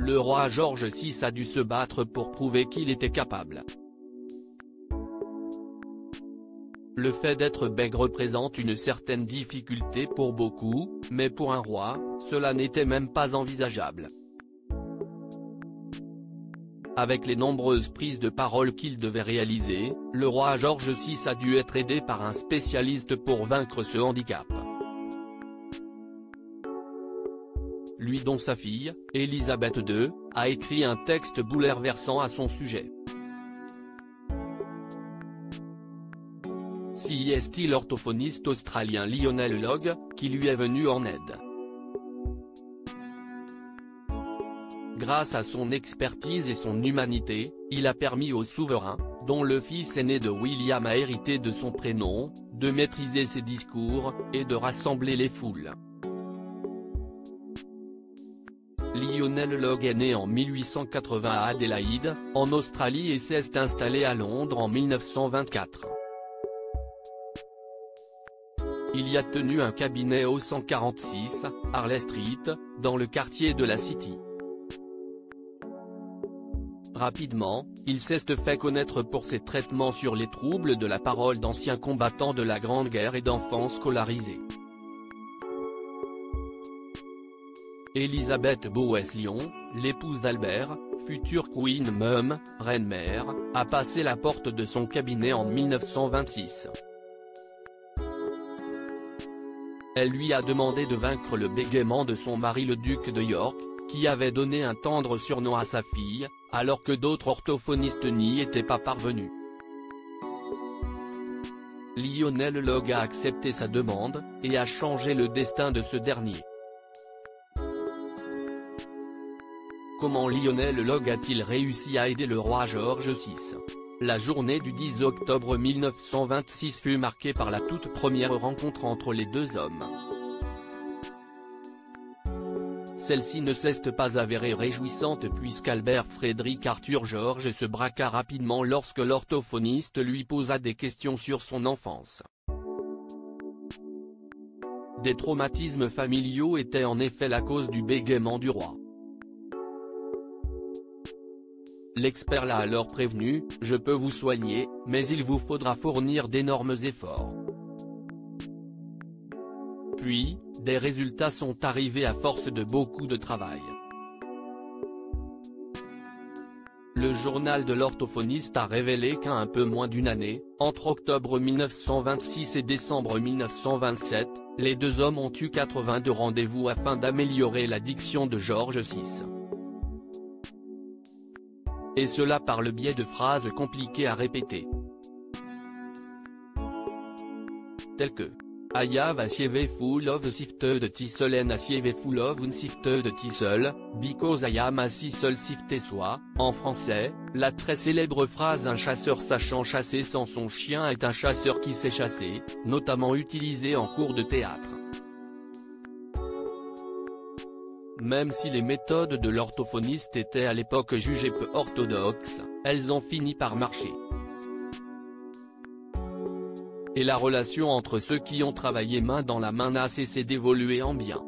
le roi George VI a dû se battre pour prouver qu'il était capable. Le fait d'être bègue représente une certaine difficulté pour beaucoup, mais pour un roi, cela n'était même pas envisageable. Avec les nombreuses prises de parole qu'il devait réaliser, le roi George VI a dû être aidé par un spécialiste pour vaincre ce handicap. Lui dont sa fille, Élisabeth II, a écrit un texte bouleversant à son sujet. C'est l'orthophoniste australien Lionel Logue, qui lui est venu en aide. Grâce à son expertise et son humanité, il a permis au souverain, dont le fils aîné de William a hérité de son prénom, de maîtriser ses discours, et de rassembler les foules. Lionel Logue est né en 1880 à Adélaïde, en Australie et s'est installé à Londres en 1924. Il y a tenu un cabinet au 146, Harley Street, dans le quartier de la City. Rapidement, il s'est fait connaître pour ses traitements sur les troubles de la parole d'anciens combattants de la Grande Guerre et d'enfants scolarisés. Élisabeth Bowes-Lyon, l'épouse d'Albert, future Queen Mum, reine-mère, a passé la porte de son cabinet en 1926. Elle lui a demandé de vaincre le bégaiement de son mari le duc de York, qui avait donné un tendre surnom à sa fille, alors que d'autres orthophonistes n'y étaient pas parvenus. Lionel Logue a accepté sa demande, et a changé le destin de ce dernier. Comment Lionel Logue a-t-il réussi à aider le roi George VI? La journée du 10 octobre 1926 fut marquée par la toute première rencontre entre les deux hommes. Celle-ci ne s'est pas avérée réjouissante puisqu'Albert Frédéric Arthur George se braqua rapidement lorsque l'orthophoniste lui posa des questions sur son enfance. Des traumatismes familiaux étaient en effet la cause du bégaiement du roi. L'expert l'a alors prévenu, « Je peux vous soigner, mais il vous faudra fournir d'énormes efforts. » Puis, des résultats sont arrivés à force de beaucoup de travail. Le journal de l'orthophoniste a révélé qu'en un peu moins d'une année, entre octobre 1926 et décembre 1927, les deux hommes ont eu 82 rendez-vous afin d'améliorer la diction de George VI. Et cela par le biais de phrases compliquées à répéter. Telles que I have a sieve full of sifted thistle and a sieve full of unsifted thistle, because I am a thistle sifted soit, en français, la très célèbre phrase « Un chasseur sachant chasser sans son chien est un chasseur qui sait chasser », notamment utilisée en cours de théâtre. Même si les méthodes de l'orthophoniste étaient à l'époque jugées peu orthodoxes, elles ont fini par marcher. Et la relation entre ceux qui ont travaillé main dans la main n'a cessé d'évoluer en bien.